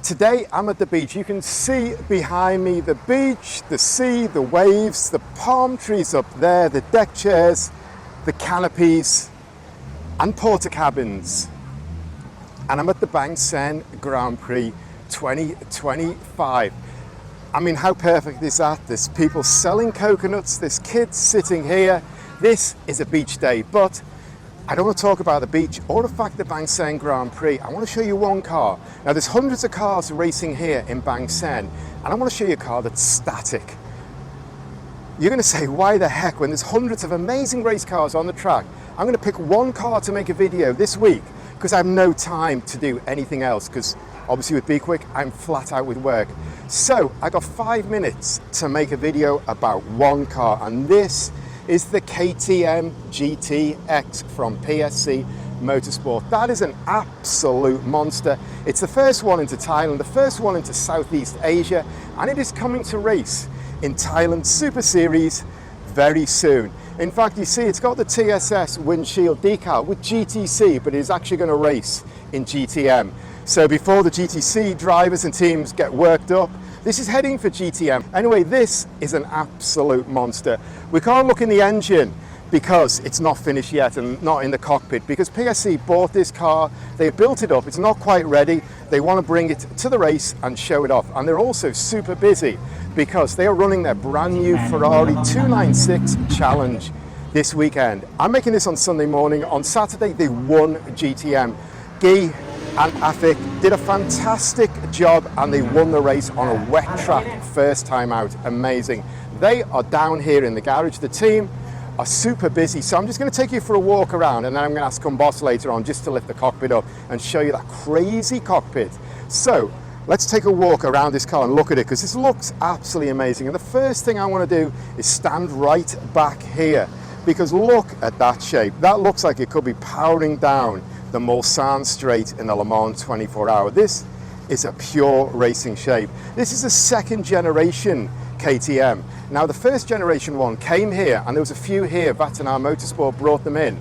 Today I'm at the beach. You can see behind me the beach, the sea, the waves, the palm trees up there, the deck chairs, the canopies and porta cabins. And I'm at the Bangsaen Grand Prix 2025. I mean, how perfect is that? There's people selling coconuts, there's kids sitting here. This is a beach day, but I don't want to talk about the beach or the fact that Bangsaen Grand Prix. I want to show you one car. Now there's hundreds of cars racing here in Bangsaen, and I want to show you a car that's static. You're going to say, why the heck, when there's hundreds of amazing race cars on the track? I'm going to pick one car to make a video this week because I have no time to do anything else, because obviously with Be Quick, I'm flat out with work. So I got 5 minutes to make a video about one car, and this is the KTM GT-X from PSC Motorsport. That is an absolute monster. It's the first one into Thailand, the first one into Southeast Asia, and it is coming to race in Thailand Super Series very soon. In fact, you see it's got the TSS windshield decal with GTC, but it is actually going to race in GTM. So before the GTC drivers and teams get worked up, this is heading for GTM. Anyway, this is an absolute monster. We can't look in the engine because it's not finished yet and not in the cockpit, because PSC bought this car, they built it up, it's not quite ready. They want to bring it to the race and show it off. And they're also super busy because they are running their brand new Ferrari 296 Challenge this weekend. I'm making this on Sunday morning. On Saturday, they won GTM. Guini and Afik did a fantastic job and they won the race on a wet track first time out. Amazing. They are down here in the garage. The team are super busy, so I'm just going to take you for a walk around, and then I'm going to ask Boss later on just to lift the cockpit up and show you that crazy cockpit. So let's take a walk around this car and look at it, because this looks absolutely amazing. And the first thing I want to do is stand right back here, because look at that shape. That looks like it could be powering down the Mulsanne Straight in the Le Mans 24-hour. This is a pure racing shape. This is a second generation KTM. Now the first generation one came here, and there was a few here. Vattenau Motorsport brought them in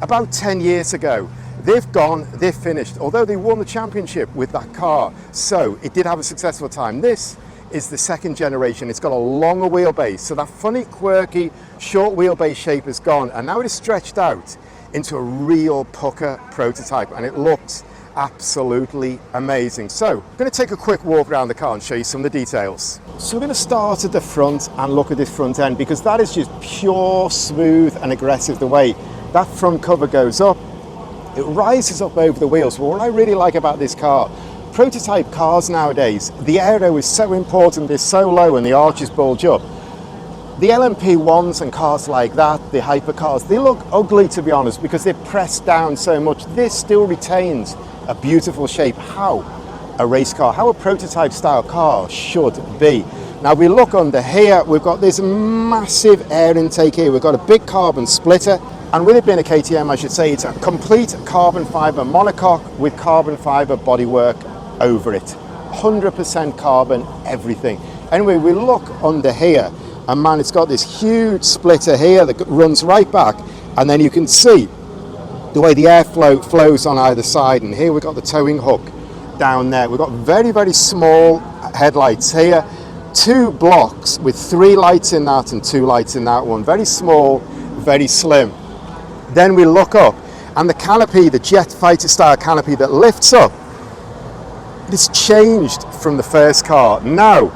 about 10 years ago. They've gone, they've finished, although they won the championship with that car. So it did have a successful time. This is the second generation. It's got a longer wheelbase. So that funny, quirky, short wheelbase shape is gone, and now it is stretched out into a real pucker prototype, and it looks absolutely amazing. So I'm going to take a quick walk around the car and show you some of the details. So we're going to start at the front and look at this front end, because that is just pure, smooth and aggressive. The way that front cover goes up, it rises up over the wheels. But what I really like about this car, prototype cars nowadays, the aero is so important. They're so low and the arches bulge up. The LMP1s and cars like that, the hypercars, they look ugly, to be honest, because they're pressed down so much. This still retains a beautiful shape, how a race car, how a prototype style car should be. Now we look under here, we've got this massive air intake here. We've got a big carbon splitter, and with it being a KTM, I should say it's a complete carbon fiber monocoque with carbon fiber bodywork over it. 100% carbon, everything. Anyway, we look under here, and man, it's got this huge splitter here that runs right back, and then you can see the way the airflow flows on either side. And here we've got the towing hook down there. We've got very, very small headlights here, 2 blocks with 3 lights in that and 2 lights in that one. Very small, very slim. Then we look up, and the canopy, the jet fighter style canopy that lifts up, it's changed from the first car. Now,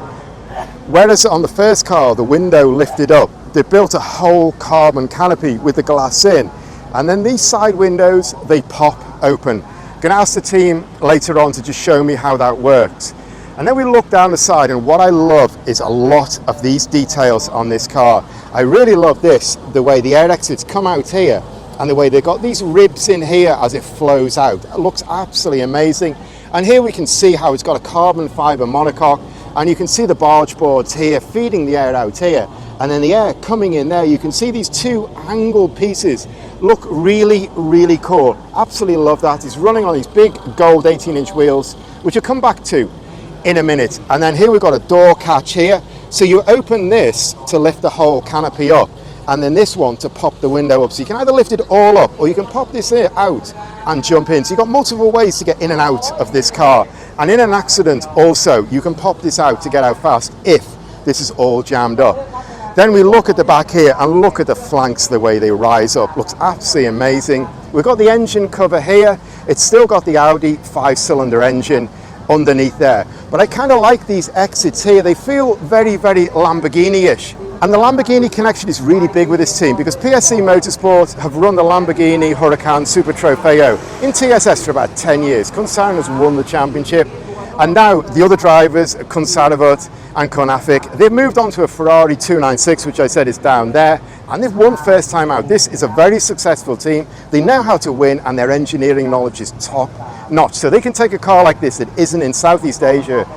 whereas on the first car the window lifted up, they built a whole carbon canopy with the glass in, and then these side windows, they pop open. I'm gonna ask the team later on to just show me how that works. And then we look down the side, and what I love is a lot of these details on this car. I really love this, the way the air exits come out here, and the way they've got these ribs in here as it flows out. It looks absolutely amazing. And here we can see how it's got a carbon fiber monocoque, and you can see the barge boards here feeding the air out here, and then the air coming in there. You can see these 2 angled pieces look really, really cool. Absolutely love that. It's running on these big gold 18-inch wheels, which I'll come back to in a minute. And then here we've got a door catch here, so you open this to lift the whole canopy up, and then this one to pop the window up. So you can either lift it all up, or you can pop this here out and jump in. So you've got multiple ways to get in and out of this car. And in an accident also, you can pop this out to get out fast if this is all jammed up. Then we look at the back here and look at the flanks, the way they rise up. Looks absolutely amazing. We've got the engine cover here. It's still got the Audi 5-cylinder engine underneath there. But I kind of like these exits here. They feel very, very Lamborghini-ish. And the Lamborghini connection is really big with this team because PSC Motorsport have run the Lamborghini Huracan Super Trofeo in TSS for about 10 years. Kunsaran has won the championship. And now the other drivers, Kunsaravat and Konafik, they've moved on to a Ferrari 296, which I said is down there, and they've won first time out. This is a very successful team. They know how to win, and their engineering knowledge is top notch. So they can take a car like this that isn't in Southeast Asia,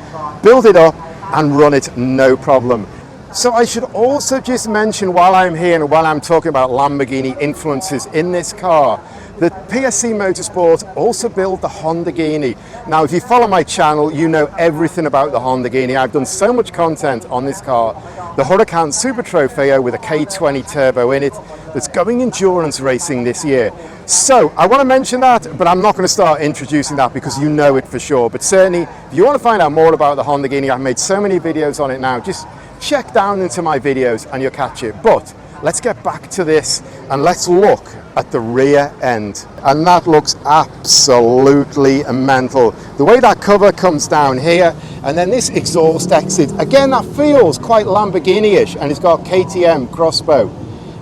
build it up and run it no problem. So I should also just mention while I'm here and while I'm talking about Lamborghini influences in this car, that PSC Motorsport also built the Honda Guini. Now, if you follow my channel, you know everything about the Honda Guini. I've done so much content on this car. The Huracan Super Trofeo with a K20 turbo in it that's going endurance racing this year. So I want to mention that, but I'm not going to start introducing that because you know it for sure. But certainly, if you want to find out more about the Honda Guini, I've made so many videos on it now. Just check down into my videos and you'll catch it. But let's get back to this and let's look at the rear end. And that looks absolutely mental. The way that cover comes down here, and then this exhaust exit, again, that feels quite Lamborghini-ish, and it's got KTM crossbow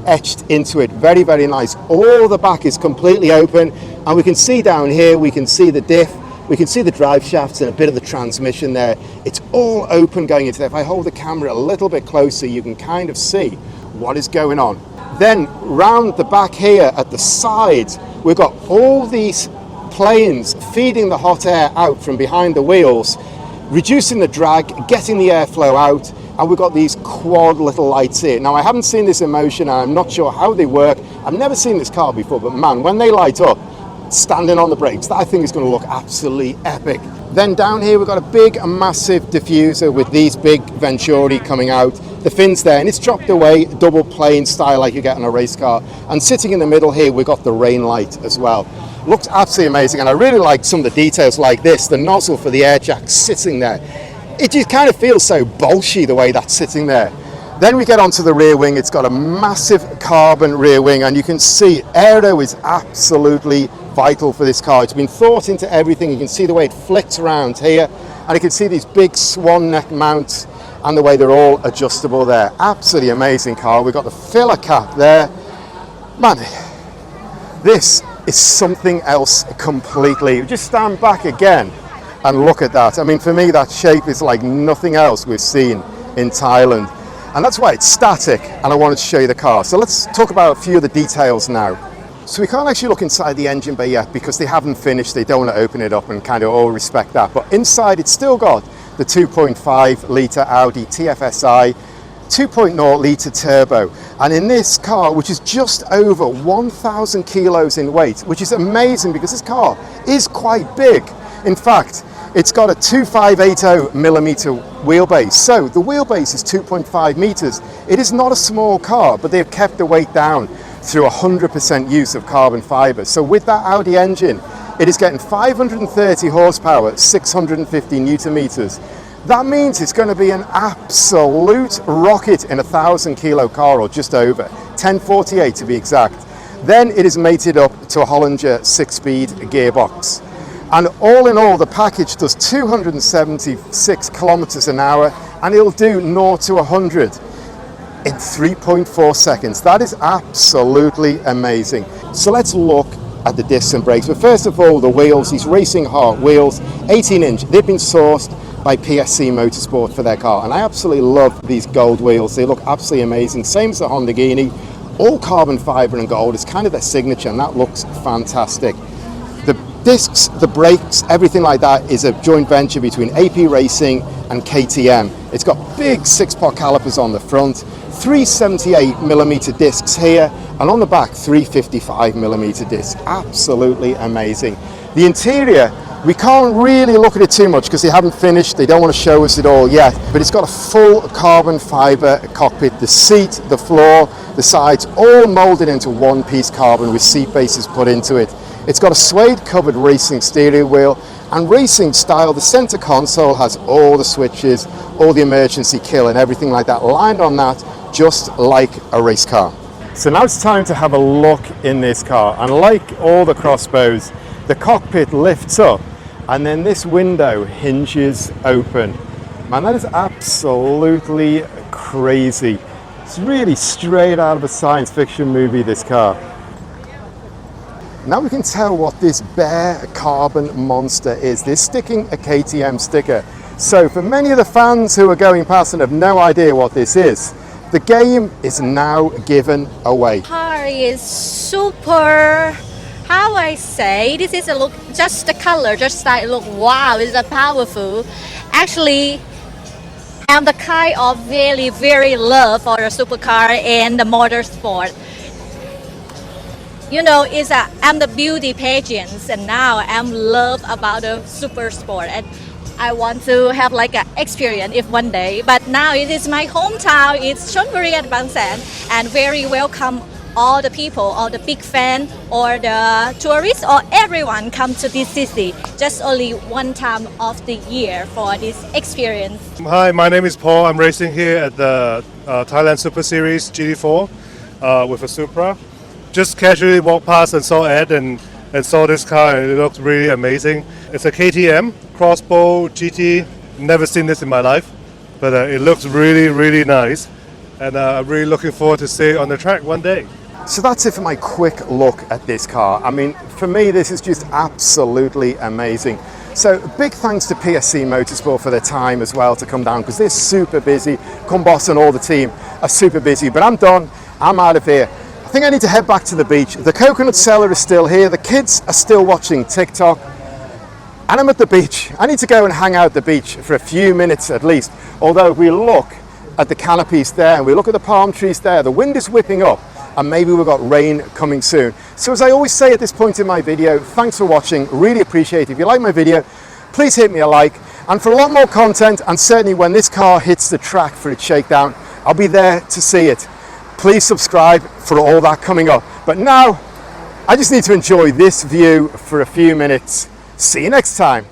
etched into it. Very, very nice. All the back is completely open, and we can see down here, we can see the diff, we can see the drive shafts and a bit of the transmission there. It's all open going into there. If I hold the camera a little bit closer, you can kind of see what is going on. Then round the back here at the sides, we've got all these planes feeding the hot air out from behind the wheels, reducing the drag, getting the airflow out, and we've got these quad little lights here. Now, I haven't seen this in motion, and I'm not sure how they work. I've never seen this car before, but man, when they light up, standing on the brakes, that thing is going to look absolutely epic. Then down here, we've got a big, massive diffuser with these big Venturi coming out. The fins there, and it's dropped away, double plane style like you get on a race car. And sitting in the middle here, we've got the rain light as well. Looks absolutely amazing, and I really like some of the details like this, the nozzle for the air jack sitting there. It just kind of feels so bolshy the way that's sitting there. Then we get onto the rear wing. It's got a massive carbon rear wing, and you can see aero is absolutely vital for this car. It's been thought into everything. You can see the way it flicks around here, and you can see these big swan neck mounts and the way they're all adjustable there. Absolutely amazing car. We've got the filler cap there. Man, this is something else completely. Just stand back again and look at that. I mean, for me, that shape is like nothing else we've seen in Thailand. And that's why it's static, and I wanted to show you the car. So let's talk about a few of the details now. So we can't actually look inside the engine bay yet because they haven't finished. They don't want to open it up, and kind of all respect that. But inside, it's still got the 2.5 litre Audi TFSI 2.0 litre turbo. And in this car, which is just over 1,000 kilos in weight, which is amazing because this car is quite big. In fact, it's got a 2580 millimeter wheelbase. So the wheelbase is 2.5 meters. It is not a small car, but they've kept the weight down through 100% use of carbon fiber. So with that Audi engine, it is getting 530 horsepower, 650 newton meters. That means it's going to be an absolute rocket in a 1,000 kilo car, or just over, 1048 to be exact. Then it is mated up to a Hollinger 6-speed gearbox. And all in all, the package does 276 kilometers an hour, and it'll do 0 to 100 in 3.4 seconds. That is absolutely amazing. So let's look at the discs and brakes. But first of all, the wheels, these Racing Heart wheels, 18-inch. They've been sourced by PSC Motorsport for their car, and I absolutely love these gold wheels. They look absolutely amazing. Same as the Honda Guini, all carbon fiber and gold. It's kind of their signature, and that looks fantastic. The discs, the brakes, everything like that is a joint venture between AP Racing and KTM. It's got big 6-pot calipers on the front, 378mm discs here, and on the back 355mm discs. Absolutely amazing. The interior, we can't really look at it too much because they haven't finished. They don't want to show us it all yet, but it's got a full carbon fiber cockpit. The seat, the floor, the sides, all molded into one-piece carbon with seat bases put into it. It's got a suede covered racing steering wheel and racing style. The center console has all the switches, all the emergency kill and everything like that lined on that, just like a race car. So now it's time to have a look in this car, and like all the X-Bows, the cockpit lifts up and then this window hinges open. Man, that is absolutely crazy. It's really straight out of a science fiction movie, this car. Now we can tell what this bare carbon monster is. They're sticking a KTM sticker. So for many of the fans who are going past and have no idea what this is, the game is now given away. Car is super, how I say, this is a look, just the color, just like look, wow, it's a powerful. Actually, I'm the kind of very love for the supercar and the motorsport. You know, I'm the beauty pageants, and now I'm love about the super sport, and I want to have like an experience if one day. But now it is my hometown. It's Chonburi at Bangsaen, and very welcome all the people, all the big fan, or the tourists, or everyone come to this city. Just only one time of the year for this experience. Hi, my name is Paul. I'm racing here at the Thailand Super Series GT4 with a Supra. Just casually walked past and saw Ed and saw this car, and it looks really amazing. It's a KTM XBow GT. Never seen this in my life, but it looks really nice, and I'm really looking forward to see it on the track one day. So that's it for my quick look at this car. I mean, for me, this is just absolutely amazing. So big thanks to PSC Motorsport for their time as well to come down, because they're super busy. Kumboss and all the team are super busy, but I'm done. I'm out of here. I think I need to head back to the beach. The coconut seller is still here. The kids are still watching TikTok. And I'm at the beach. I need to go and hang out at the beach for a few minutes at least. Although if we look at the canopies there and we look at the palm trees there, the wind is whipping up and maybe we've got rain coming soon. So as I always say at this point in my video, thanks for watching. Really appreciate it. If you like my video, please hit me a like. And for a lot more content, and certainly when this car hits the track for its shakedown, I'll be there to see it. Please subscribe for all that coming up. But now, I just need to enjoy this view for a few minutes. See you next time.